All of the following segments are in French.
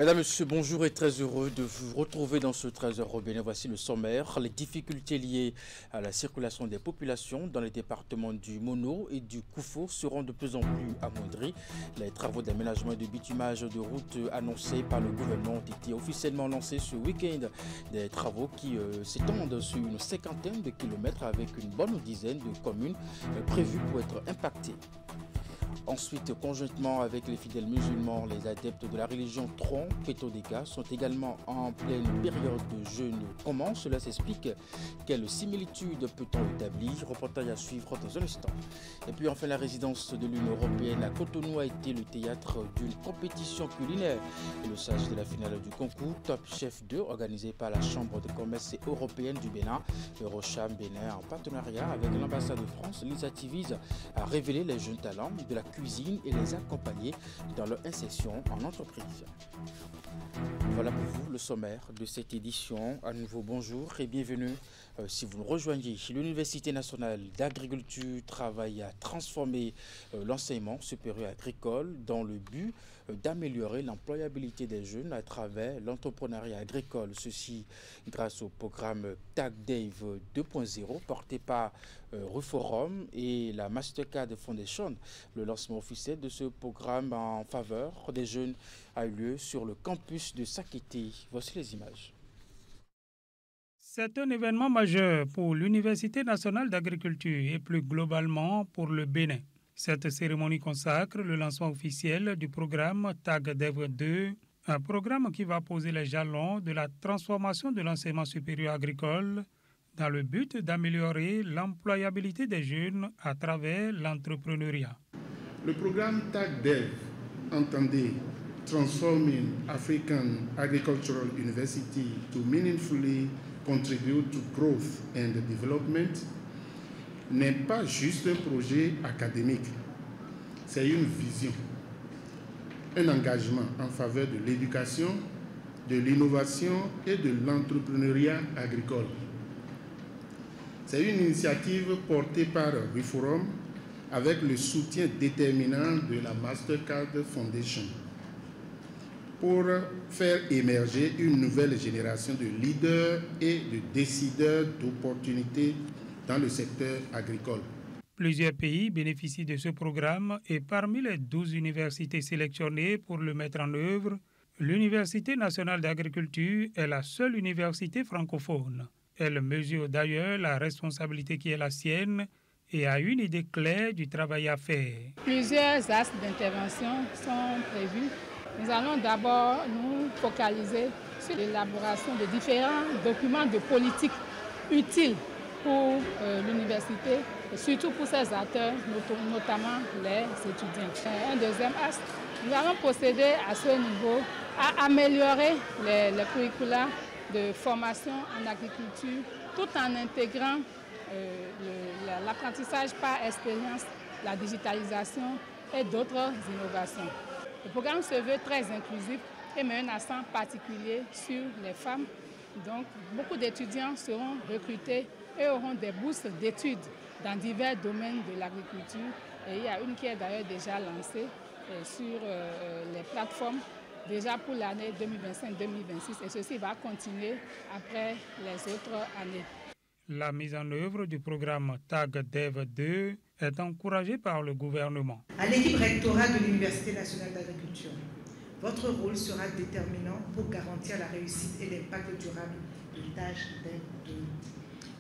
Mesdames, Messieurs, bonjour et très heureux de vous retrouver dans ce 13h au Bénin. Voici le sommaire. Les difficultés liées à la circulation des populations dans les départements du Mono et du Koufo seront de plus en plus amoindris. Les travaux d'aménagement et de bitumage de routes annoncés par le gouvernement ont été officiellement lancés ce week-end. Des travaux qui s'étendent sur une cinquantaine de kilomètres avec une bonne dizaine de communes prévues pour être impactées. Ensuite, conjointement avec les fidèles musulmans, les adeptes de la religion Tron, Petodeka, sont également en pleine période de jeûne. Comment cela s'explique? Quelle similitude peut-on établir? Reportage à suivre dans un instant. Et puis enfin, la résidence de l'Union européenne à Cotonou a été le théâtre d'une compétition culinaire. Et le sage de la finale du concours Top Chef 2, organisé par la Chambre de commerce européenne du Bénin, Eurocham Bénin, en partenariat avec l'ambassade de France, l'initiative a révélé les jeunes talents de la cuisine et les accompagner dans leur insertion en entreprise. Voilà pour vous le sommaire de cette édition. À nouveau bonjour et bienvenue. Si vous nous rejoignez, l'Université nationale d'agriculture travaille à transformer l'enseignement supérieur agricole dans le but d'améliorer l'employabilité des jeunes à travers l'entrepreneuriat agricole. Ceci grâce au programme TAGDAVE 2.0 porté par Ruforum et la Mastercard Foundation. Le lancement officiel de ce programme en faveur des jeunes a eu lieu sur le campus de Sakété. Voici les images. C'est un événement majeur pour l'Université nationale d'agriculture et plus globalement pour le Bénin. Cette cérémonie consacre le lancement officiel du programme TAGDAVE 2, un programme qui va poser les jalons de la transformation de l'enseignement supérieur agricole dans le but d'améliorer l'employabilité des jeunes à travers l'entrepreneuriat. Le programme TAGDAVE entendait Transforming African Agricultural University to meaningfully contribute to growth and development n'est pas juste un projet académique, c'est une vision, un engagement en faveur de l'éducation, de l'innovation et de l'entrepreneuriat agricole. C'est une initiative portée par Ruforum avec le soutien déterminant de la Mastercard Foundation pour faire émerger une nouvelle génération de leaders et de décideurs d'opportunités dans le secteur agricole. Plusieurs pays bénéficient de ce programme et parmi les 12 universités sélectionnées pour le mettre en œuvre, l'Université nationale d'agriculture est la seule université francophone. Elle mesure d'ailleurs la responsabilité qui est la sienne et a une idée claire du travail à faire. Plusieurs axes d'intervention sont prévus. Nous allons d'abord nous focaliser sur l'élaboration de différents documents de politique utiles pour l'université et surtout pour ses acteurs, notamment les étudiants. Un deuxième axe, nous allons procéder à ce niveau à améliorer les curricula de formation en agriculture tout en intégrant l'apprentissage par expérience, la digitalisation et d'autres innovations. Le programme se veut très inclusif et met un accent particulier sur les femmes. Donc, beaucoup d'étudiants seront recrutés et auront des bourses d'études dans divers domaines de l'agriculture. Et il y a une qui est d'ailleurs déjà lancée sur les plateformes déjà pour l'année 2025-2026 et ceci va continuer après les autres années. La mise en œuvre du programme TAGDAVE 2 est encouragée par le gouvernement. À l'équipe rectorale de l'Université nationale d'agriculture, votre rôle sera déterminant pour garantir la réussite et l'impact durable de TAGDAVE 2.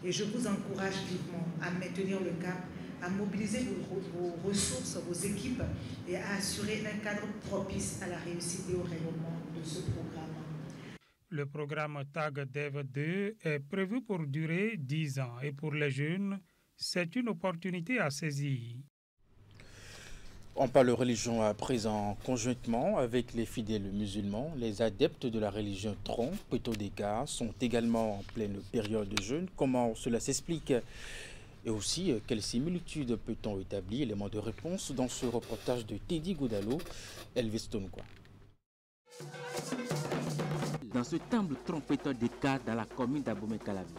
Et je vous encourage vivement à maintenir le cap, à mobiliser vos ressources, vos équipes et à assurer un cadre propice à la réussite et au rayonnement de ce programme. Le programme TAGDAVE 2 est prévu pour durer 10 ans et pour les jeunes, c'est une opportunité à saisir. On parle religion à présent conjointement avec les fidèles musulmans. Les adeptes de la religion Tron, Petodeka, sont également en pleine période de jeûne. Comment cela s'explique? Et aussi, quelles similitudes peut-on établir? Élément de réponse dans ce reportage de Teddy Godalo, Elvis Tonukwa. Dans ce temple trompeteur des cas dans la commune d'Abomey-Calavi.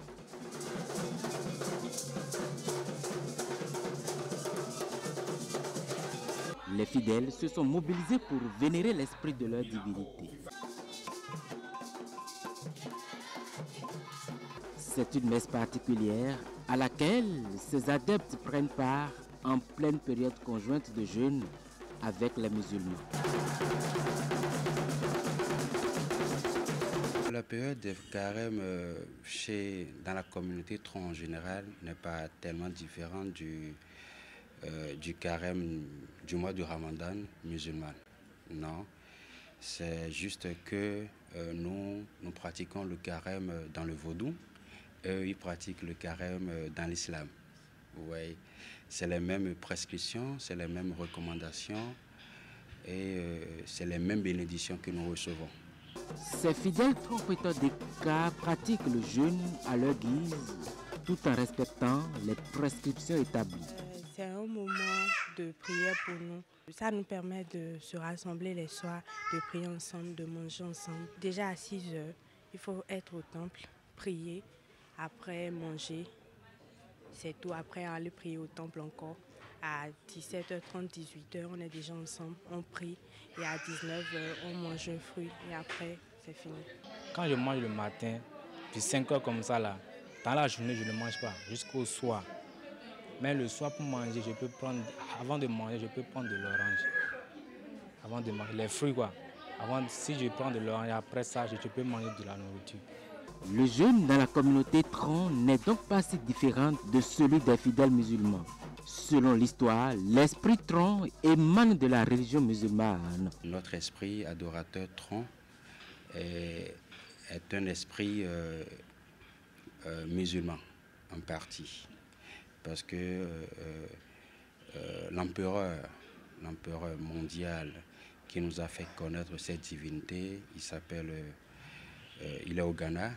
Les fidèles se sont mobilisés pour vénérer l'esprit de leur divinité. C'est une messe particulière à laquelle ces adeptes prennent part en pleine période conjointe de jeûne avec les musulmans. La période de carême dans la communauté Tron en général n'est pas tellement différente du carême du mois du Ramadan musulman. Non, c'est juste que nous pratiquons le carême dans le vaudou, eux ils pratiquent le carême dans l'islam. Vous voyez, c'est les mêmes prescriptions, c'est les mêmes recommandations et c'est les mêmes bénédictions que nous recevons. Ces fidèles trompeteurs des cas pratiquent le jeûne à leur guise tout en respectant les prescriptions établies. C'est un moment de prière pour nous. Ça nous permet de se rassembler les soirs, de prier ensemble, de manger ensemble. Déjà à 6 heures, il faut être au temple, prier, après manger. C'est tout, après aller prier au temple encore. À 17h30, 18h, on est déjà ensemble, on prie. Et à 19h, on mange un fruit et après, c'est fini. Quand je mange le matin, puis 5h comme ça, là, dans la journée, je ne mange pas, jusqu'au soir. Mais le soir, pour manger, je peux prendre, avant de manger, je peux prendre de l'orange. Avant de manger, les fruits, quoi. Si je prends de l'orange, après ça, je peux manger de la nourriture. Le jeûne dans la communauté Tron n'est donc pas si différent de celui des fidèles musulmans. Selon l'histoire, l'esprit Tron émane de la religion musulmane. Notre esprit adorateur Tron est un esprit musulman en partie. Parce que l'empereur mondial qui nous a fait connaître cette divinité, il est au Ghana,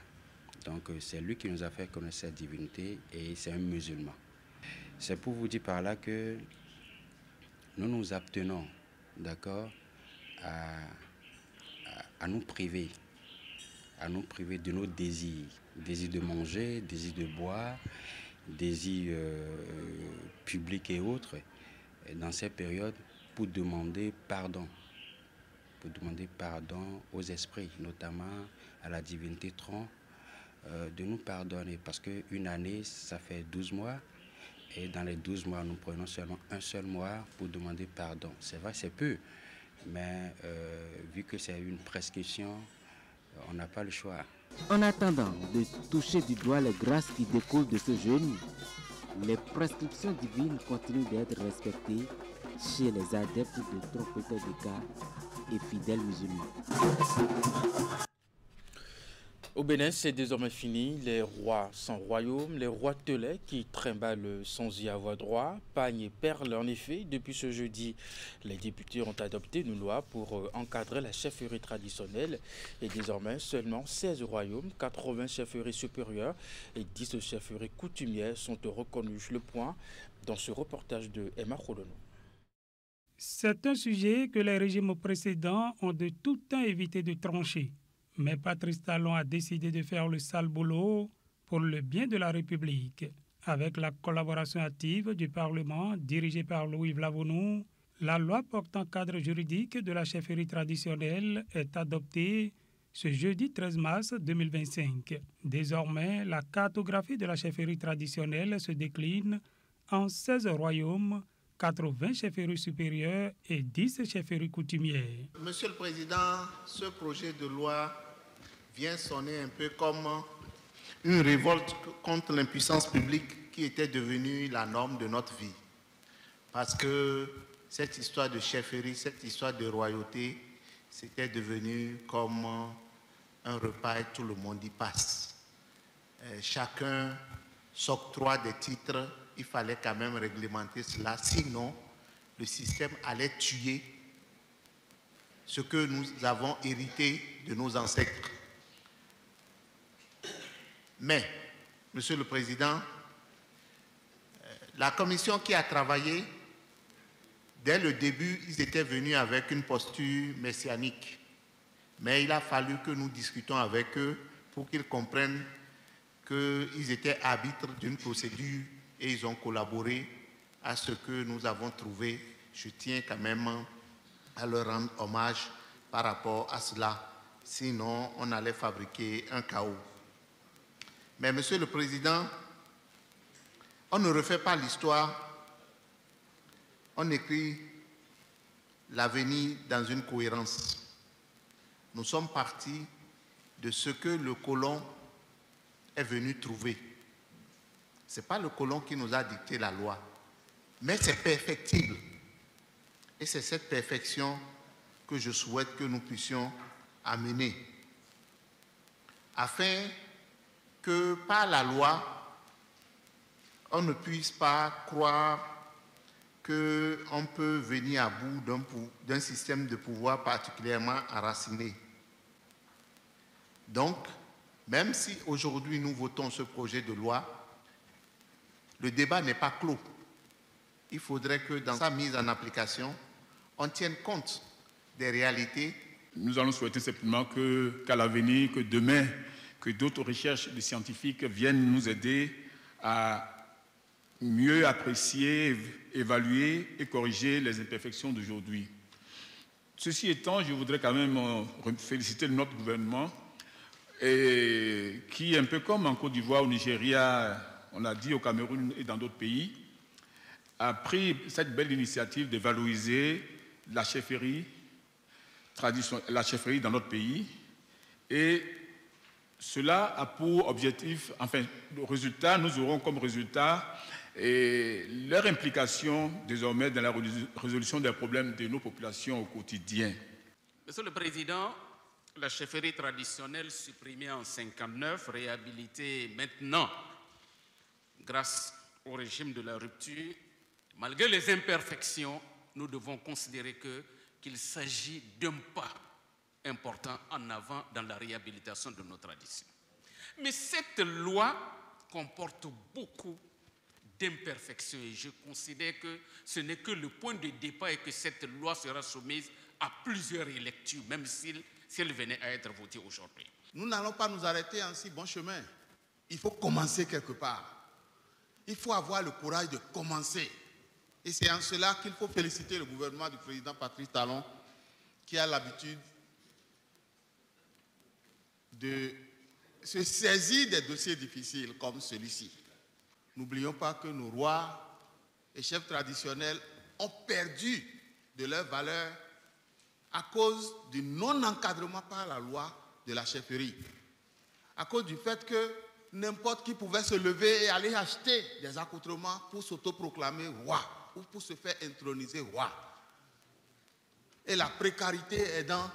donc c'est lui qui nous a fait connaître cette divinité et c'est un musulman. C'est pour vous dire par là que nous nous abstenons, d'accord, à nous priver de nos désirs de manger, désirs de boire, désirs publics et autres, dans ces périodes pour demander pardon aux esprits, notamment à la divinité Tron, de nous pardonner, parce qu'une année, ça fait 12 mois, et dans les 12 mois, nous prenons seulement un seul mois pour demander pardon. C'est vrai, c'est peu, mais vu que c'est une prescription, on n'a pas le choix. En attendant de toucher du doigt les grâces qui découlent de ce jeûne, les prescriptions divines continuent d'être respectées chez les adeptes de trompeteurs de cas et fidèles musulmans. Au Bénin, c'est désormais fini. Les rois sans royaume, les rois telets qui trimballent sans y avoir droit, pagne et perles. En effet, depuis ce jeudi, les députés ont adopté une loi pour encadrer la chefferie traditionnelle. Et désormais, seulement 16 royaumes, 80 chefferies supérieures et 10 chefferies coutumières sont reconnus. Le point dans ce reportage de Emma Kholono. C'est un sujet que les régimes précédents ont de tout temps évité de trancher. Mais Patrice Talon a décidé de faire le sale boulot pour le bien de la République. Avec la collaboration active du Parlement dirigé par Louis Vlavonou, la loi portant cadre juridique de la chefferie traditionnelle est adoptée ce jeudi 13 mars 2025. Désormais, la cartographie de la chefferie traditionnelle se décline en 16 royaumes, 80 chefferies supérieures et 10 chefferies coutumières. Monsieur le Président, ce projet de loi vient sonner un peu comme une révolte contre l'impuissance publique qui était devenue la norme de notre vie. Parce que cette histoire de chefferie, cette histoire de royauté, c'était devenu comme un repas et tout le monde y passe. Chacun s'octroie des titres, il fallait quand même réglementer cela, sinon le système allait tuer ce que nous avons hérité de nos ancêtres. Mais, Monsieur le Président, la commission qui a travaillé, dès le début, ils étaient venus avec une posture messianique. Mais il a fallu que nous discutions avec eux pour qu'ils comprennent qu'ils étaient arbitres d'une procédure et ils ont collaboré à ce que nous avons trouvé. Je tiens quand même à leur rendre hommage par rapport à cela. Sinon, on allait fabriquer un chaos. Mais Monsieur le Président, on ne refait pas l'histoire, on écrit l'avenir dans une cohérence. Nous sommes partis de ce que le colon est venu trouver. Ce n'est pas le colon qui nous a dicté la loi, mais c'est perfectible. Et c'est cette perfection que je souhaite que nous puissions amener, afin que par la loi, on ne puisse pas croire qu'on peut venir à bout d'un système de pouvoir particulièrement enraciné. Donc, même si aujourd'hui nous votons ce projet de loi, le débat n'est pas clos. Il faudrait que dans sa mise en application, on tienne compte des réalités. Nous allons souhaiter simplement qu'à l'avenir, que demain, que d'autres recherches de scientifiques viennent nous aider à mieux apprécier, évaluer et corriger les imperfections d'aujourd'hui. Ceci étant, je voudrais quand même féliciter notre gouvernement qui, un peu comme en Côte d'Ivoire, au Nigeria, on a dit au Cameroun et dans d'autres pays, a pris cette belle initiative de valoriser la chefferie dans notre pays. Et cela a pour objectif, enfin, le résultat, nous aurons comme résultat leur implication désormais dans la résolution des problèmes de nos populations au quotidien. Monsieur le Président, la chefferie traditionnelle supprimée en 1959, réhabilitée maintenant grâce au régime de la rupture, malgré les imperfections, nous devons considérer qu'il s'agit d'un pas important en avant dans la réhabilitation de nos traditions. Mais cette loi comporte beaucoup d'imperfections et je considère que ce n'est que le point de départ et que cette loi sera soumise à plusieurs lectures, même si elle venait à être votée aujourd'hui. Nous n'allons pas nous arrêter en si bon chemin. Il faut commencer quelque part. Il faut avoir le courage de commencer. Et c'est en cela qu'il faut féliciter le gouvernement du président Patrice Talon qui a l'habitude de se saisir des dossiers difficiles comme celui-ci. N'oublions pas que nos rois et chefs traditionnels ont perdu de leur valeur à cause du non-encadrement par la loi de la chefferie. À cause du fait que n'importe qui pouvait se lever et aller acheter des accoutrements pour s'autoproclamer roi ou pour se faire introniser roi. Et la précarité est dans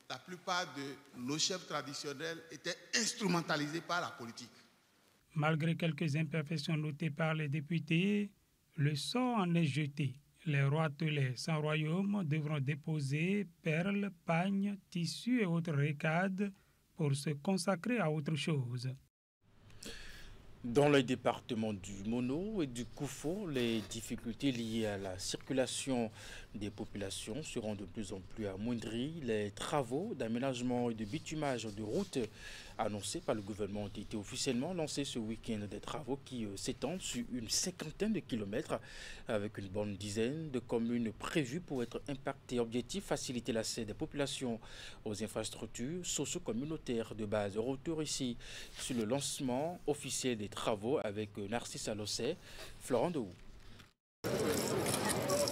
la plupart de nos chefs traditionnels étaient instrumentalisés par la politique. Malgré quelques imperfections notées par les députés, le sort en est jeté. Les rois telets sans royaume devront déposer perles, pagnes, tissus et autres récades pour se consacrer à autre chose. Dans les départements du Mono et du Koufo, les difficultés liées à la circulation des populations seront de plus en plus amoindries. Les travaux d'aménagement et de bitumage de routes annoncés par le gouvernement ont été officiellement lancés ce week-end. Des travaux qui s'étendent sur une cinquantaine de kilomètres avec une bonne dizaine de communes prévues pour être impactées. Objectif, faciliter l'accès des populations aux infrastructures socio-communautaires de base. Retour ici sur le lancement officiel des travaux avec Narcisse Alossé, Florent Dehou.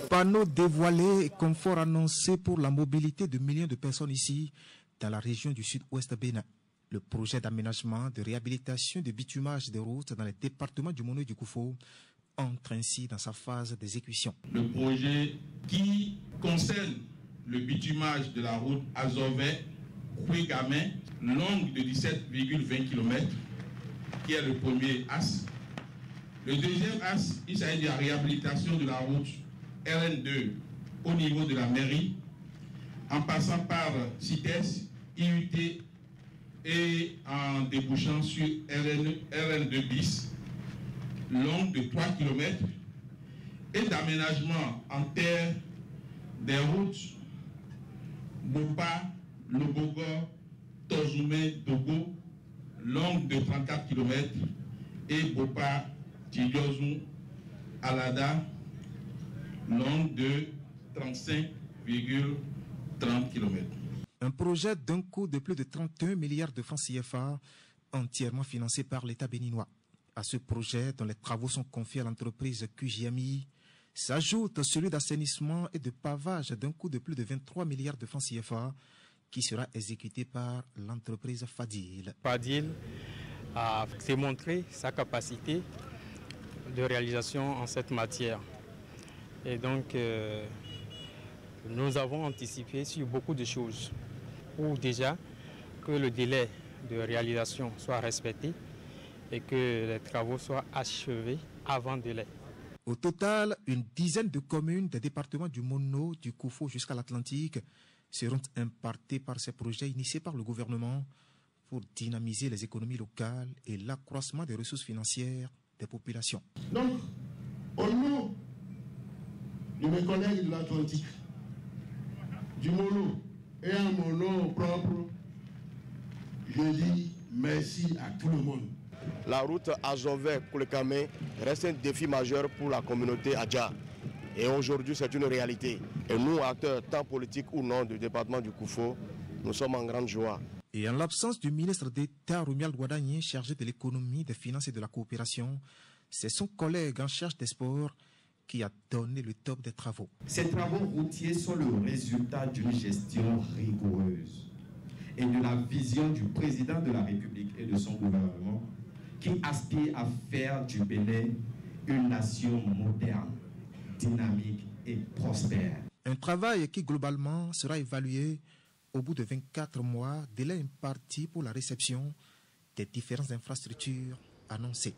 Panneaux dévoilés et confort annoncé pour la mobilité de millions de personnes ici dans la région du sud-ouest Bénin. Le projet d'aménagement, de réhabilitation, de bitumage des routes dans les départements du Mono et du Koufo entre ainsi dans sa phase d'exécution. Le projet qui concerne le bitumage de la route Azové-Kouégamé, longue de 17,20 km, qui est le premier axe. Le deuxième axe, il s'agit de la réhabilitation de la route RN2 au niveau de la mairie, en passant par CITES, IUT et en débouchant sur RN2 bis, longue de 3 km, et d'aménagement en terre des routes Bopa, Lobogor, Tozoumé, Dogo, longue de 34 km, et Bopa, Tidjozou, Alada, longue de 35,30 km. Un projet d'un coût de plus de 31 milliards de francs CFA entièrement financé par l'État béninois. À ce projet, dont les travaux sont confiés à l'entreprise QJMI, s'ajoute celui d'assainissement et de pavage d'un coût de plus de 23 milliards de francs CFA qui sera exécuté par l'entreprise Fadil. Fadil a démontré sa capacité de réalisation en cette matière. Et donc, nous avons anticipé sur beaucoup de choses pour déjà que le délai de réalisation soit respecté et que les travaux soient achevés avant délai. Au total, une dizaine de communes des départements du Mono, du Koufo jusqu'à l'Atlantique seront impactées par ces projets initiés par le gouvernement pour dynamiser les économies locales et l'accroissement des ressources financières des populations. Donc, au nom de mes collègues de l'Atlantique, du Mono et à mon nom propre, je dis merci à tout le monde. La route Azové-Koulekame reste un défi majeur pour la communauté Adja. Et aujourd'hui, c'est une réalité. Et nous, acteurs, tant politiques ou non, du département du Koufo, nous sommes en grande joie. Et en l'absence du ministre d'État Roumial Douadagné, chargé de l'économie, des finances et de la coopération, c'est son collègue en charge des sports qui a donné le top des travaux. Ces travaux routiers sont le résultat d'une gestion rigoureuse et de la vision du président de la République et de son gouvernement qui aspire à faire du Bénin une nation moderne, dynamique et prospère. Un travail qui globalement sera évalué au bout de 24 mois, délai imparti pour la réception des différentes infrastructures annoncées.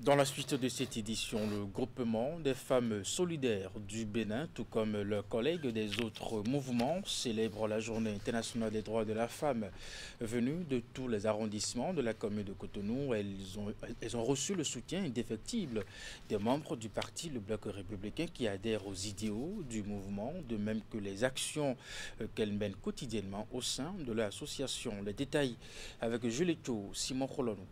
Dans la suite de cette édition, le groupement des femmes solidaires du Bénin, tout comme leurs collègues des autres mouvements, célèbrent la Journée internationale des droits de la femme. Venues de tous les arrondissements de la commune de Cotonou, elles ont reçu le soutien indéfectible des membres du parti Le Bloc républicain qui adhèrent aux idéaux du mouvement, de même que les actions qu'elles mènent quotidiennement au sein de l'association. Les détails avec Juleto Simon Kholonou.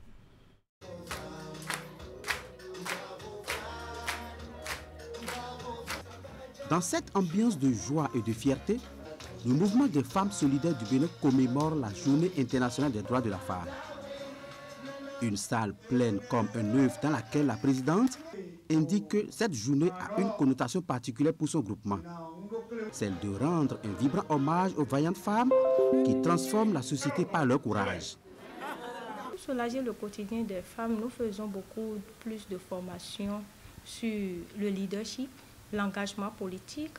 Dans cette ambiance de joie et de fierté, le mouvement des femmes solidaires du Bénin commémore la Journée internationale des droits de la femme. Une salle pleine comme un œuf dans laquelle la présidente indique que cette journée a une connotation particulière pour son groupement. Celle de rendre un vibrant hommage aux vaillantes femmes qui transforment la société par leur courage. Pour soulager le quotidien des femmes, nous faisons beaucoup plus de formations sur le leadership, l'engagement politique,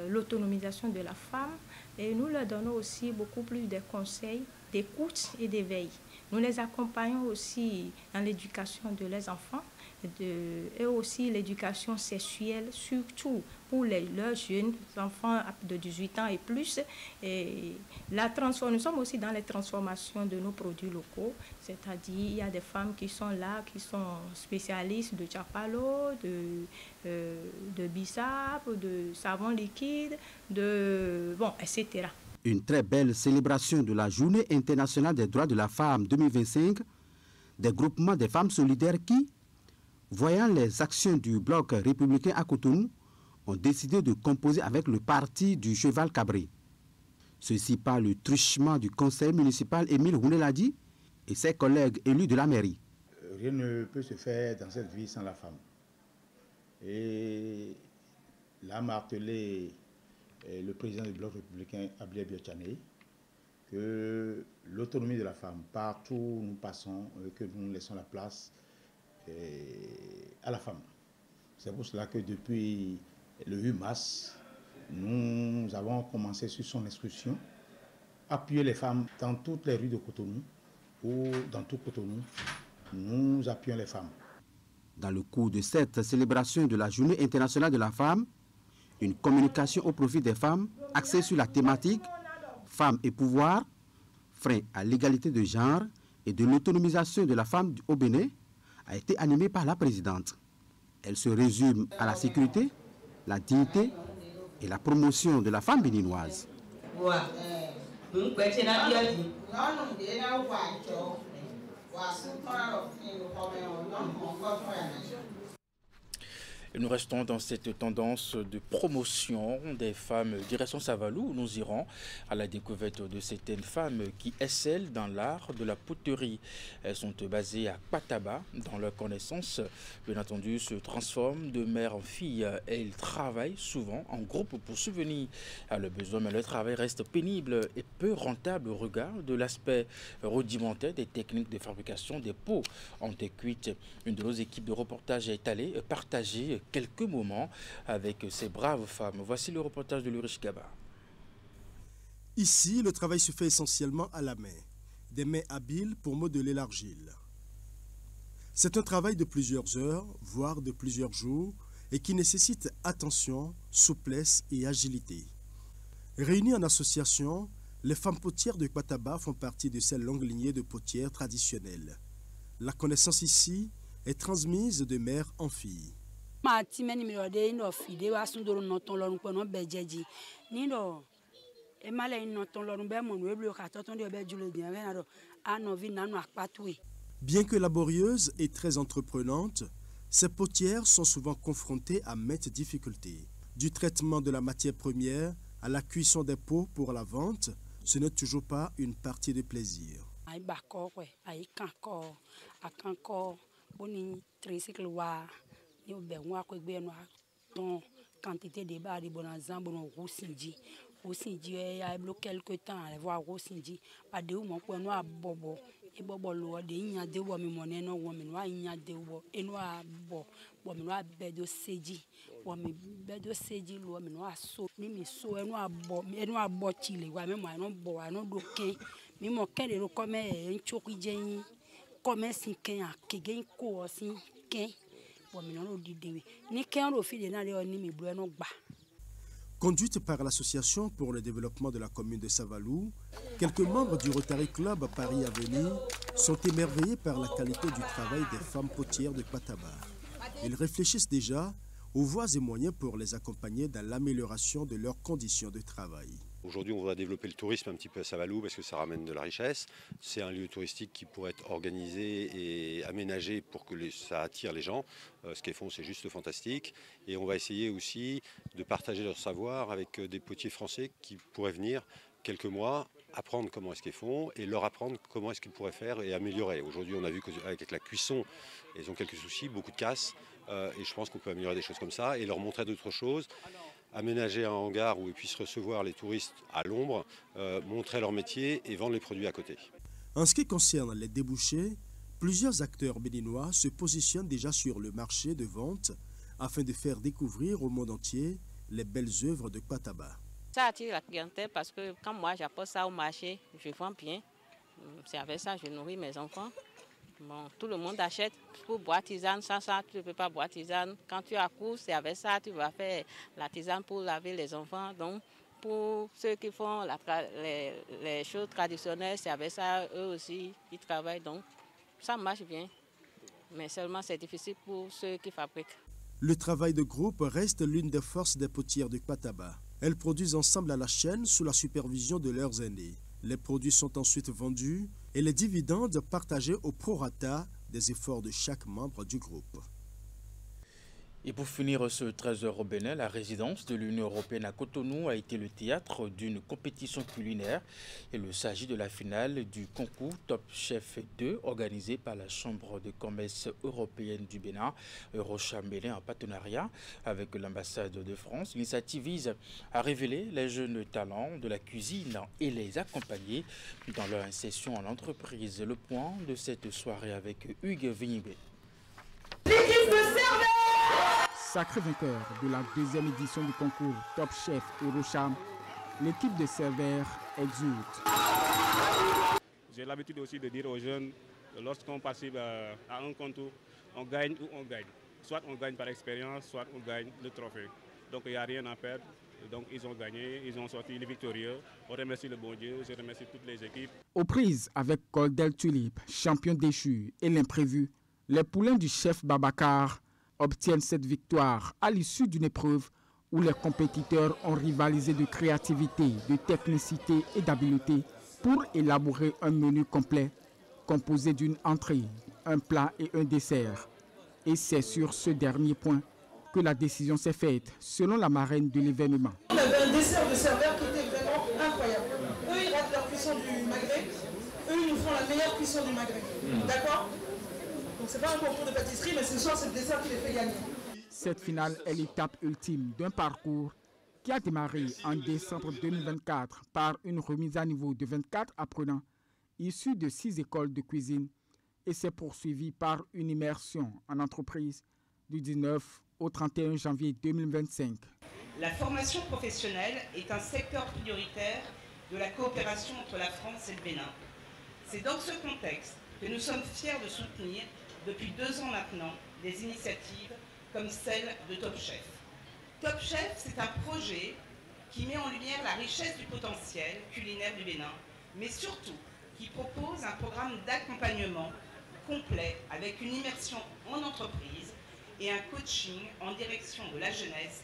l'autonomisation de la femme, et nous leur donnons aussi beaucoup plus de conseils, d'écoute et d'éveil. Nous les accompagnons aussi dans l'éducation de leurs enfants et aussi l'éducation sexuelle, surtout pour leurs jeunes enfants de 18 ans et plus. Et nous sommes aussi dans les transformations de nos produits locaux, c'est-à-dire il y a des femmes qui sont là, qui sont spécialistes de tchapalo, de bissap, de savon liquide, etc. Une très belle célébration de la Journée internationale des droits de la femme 2025, des groupements des femmes solidaires qui, voyant les actions du Bloc républicain à Cotonou, ont décidé de composer avec le parti du Cheval Cabré. Ceci par le truchement du conseil municipal Émile Rouneladi et ses collègues élus de la mairie. Rien ne peut se faire dans cette vie sans la femme. Et l'a martelé le président du Bloc républicain, Ablia Biotchané, que l'autonomie de la femme, partout où nous passons, que nous laissons la place à la femme. C'est pour cela que depuis le 8 mars, nous avons commencé sur son instruction, appuyer les femmes dans toutes les rues de Cotonou ou dans tout Cotonou. Nous appuyons les femmes. Dans le cours de cette célébration de la Journée internationale de la femme, une communication au profit des femmes axée sur la thématique « Femmes et pouvoir, frein à l'égalité de genre et de l'autonomisation de la femme au Bénin » a été animée par la présidente. Elle se résume à la sécurité, la dignité et la promotion de la femme béninoise. Et nous restons dans cette tendance de promotion des femmes. Direction Savalou, où nous irons à la découverte de certaines femmes qui excellent dans l'art de la poterie. Elles sont basées à Pataba. Dans leur connaissance, bien entendu, se transforment de mère en fille. Elles travaillent souvent en groupe pour subvenir à leurs besoins, mais leur travail reste pénible et peu rentable au regard de l'aspect rudimentaire des techniques de fabrication des peaux en terre cuite. Une de nos équipes de reportage est allée partager quelques moments avec ces braves femmes. Voici le reportage de Lurish Gaba. Ici, le travail se fait essentiellement à la main. Des mains habiles pour modeler l'argile. C'est un travail de plusieurs heures, voire de plusieurs jours, et qui nécessite attention, souplesse et agilité. Réunies en association, les femmes potières de Pataba font partie de ces longues lignées de potières traditionnelles. La connaissance ici est transmise de mère en fille. Bien que laborieuses et très entreprenantes, ces potières sont souvent confrontées à maintes difficultés. Du traitement de la matière première à la cuisson des peaux pour la vente, ce n'est toujours pas une partie de plaisir. Quantité de bas de bonazan bon rosinji rosinji ya blo quelque temps aller voir rosinji pas de mon ko no abobo e bobo lo de nya de wo mi money no wo mi no nya de wo e no abo wo mi no abedo seji wo mi bedo seji lo mi no aso ni mi so e no abo chile wa mi mo no bo wa no do ken mi mo kede ro ko me en choku jeyin ko me sin ken akege ko o sin ken. Conduite par l'Association pour le développement de la commune de Savalou, quelques membres du Rotary Club à Paris Avenir sont émerveillés par la qualité du travail des femmes potières de Pataba. Ils réfléchissent déjà aux voies et moyens pour les accompagner dans l'amélioration de leurs conditions de travail. Aujourd'hui, on va développer le tourisme un petit peu à Savalou parce que ça ramène de la richesse. C'est un lieu touristique qui pourrait être organisé et aménagé pour que ça attire les gens. Ce qu'elles font, c'est juste fantastique. Et on va essayer aussi de partager leur savoir avec des potiers français qui pourraient venir quelques mois, apprendre comment est-ce qu'ils font et leur apprendre comment est-ce qu'ils pourraient faire et améliorer. Aujourd'hui, on a vu qu'avec la cuisson, ils ont quelques soucis, beaucoup de casse. Et je pense qu'on peut améliorer des choses comme ça et leur montrer d'autres choses. Aménager un hangar où ils puissent recevoir les touristes à l'ombre, montrer leur métier et vendre les produits à côté. En ce qui concerne les débouchés, plusieurs acteurs béninois se positionnent déjà sur le marché de vente afin de faire découvrir au monde entier les belles œuvres de Pataba. Ça attire la clientèle parce que quand moi j'apporte ça au marché, je vends bien. C'est avec ça que je nourris mes enfants. Bon, tout le monde achète pour boire tisane. Sans ça, tu ne peux pas boire tisane. Quand tu accouches, c'est avec ça que tu vas faire la tisane pour laver les enfants. Donc, pour ceux qui font les choses traditionnelles, c'est avec ça, eux aussi, ils travaillent. Donc, ça marche bien. Mais seulement, c'est difficile pour ceux qui fabriquent. Le travail de groupe reste l'une des forces des potières de Pataba. Elles produisent ensemble à la chaîne sous la supervision de leurs aînés. Les produits sont ensuite vendus et les dividendes partagés au prorata des efforts de chaque membre du groupe. Et pour finir ce 13h au Bénin, la résidence de l'Union européenne à Cotonou a été le théâtre d'une compétition culinaire. Il s'agit de la finale du concours Top Chef 2 organisé par la Chambre de commerce européenne du Bénin, Eurocham Bénin, en partenariat avec l'ambassade de France. L'initiative vise à révéler les jeunes talents de la cuisine et les accompagner dans leur insertion en entreprise. Le point de cette soirée avec Hugues Vignibé. Sacré vainqueur de la deuxième édition du concours Top Chef Eurocham, l'équipe de Servère exulte. J'ai l'habitude aussi de dire aux jeunes, lorsqu'on participe à un concours, on gagne ou on gagne. Soit on gagne par expérience, soit on gagne le trophée. Donc il n'y a rien à perdre. Donc ils ont gagné, ils ont sorti les victorieux. On remercie le bon Dieu, je remercie toutes les équipes. Aux prises avec Goldel Tulip, champion déchu et l'imprévu, les poulains du chef Babacar obtiennent cette victoire à l'issue d'une épreuve où les compétiteurs ont rivalisé de créativité, de technicité et d'habileté pour élaborer un menu complet composé d'une entrée, un plat et un dessert. Et c'est sur ce dernier point que la décision s'est faite, selon la marraine de l'événement. On avait un dessert de serveurs qui était vraiment incroyable. Eux, ils ratent leur cuisson du Maghreb. Eux, ils nous font la meilleure cuisson du Maghreb. D'accord? Donc c'est pas un concours de pâtisserie, mais ce soir, c'est le dessert qui les fait gagner. Cette finale est l'étape ultime d'un parcours qui a démarré en décembre 2024 par une remise à niveau de 24 apprenants issus de 6 écoles de cuisine et s'est poursuivi par une immersion en entreprise du 19 au 31 janvier 2025. La formation professionnelle est un secteur prioritaire de la coopération entre la France et le Bénin. C'est dans ce contexte que nous sommes fiers de soutenir depuis 2 ans maintenant des initiatives comme celle de Top Chef. Top Chef, c'est un projet qui met en lumière la richesse du potentiel culinaire du Bénin, mais surtout qui propose un programme d'accompagnement complet avec une immersion en entreprise et un coaching en direction de la jeunesse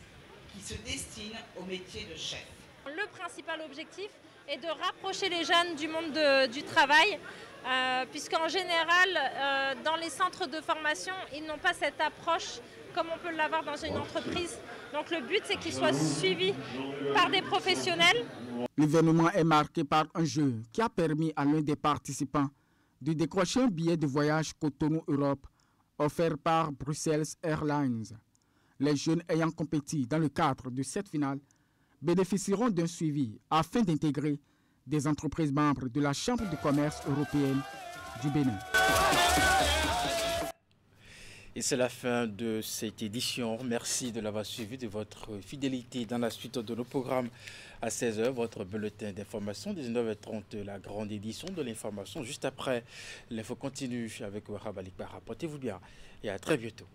qui se destine au métier de chef. Le principal objectif est de rapprocher les jeunes du monde du travail, puisqu'en général, dans les centres de formation, ils n'ont pas cette approche comme on peut l'avoir dans une entreprise. Donc le but, c'est qu'ils soient suivis par des professionnels. L'événement est marqué par un jeu qui a permis à l'un des participants de décrocher un billet de voyage Cotonou Europe offert par Brussels Airlines. Les jeunes ayant compéti dans le cadre de cette finale bénéficieront d'un suivi afin d'intégrer des entreprises membres de la Chambre de commerce européenne du Bénin. Et c'est la fin de cette édition. Merci de l'avoir suivi, de votre fidélité dans la suite de nos programmes. À 16h, votre bulletin d'information. 19h30, la grande édition de l'information. Juste après, l'info continue avec Wahab Alikbar. Portez-vous bien et à très bientôt.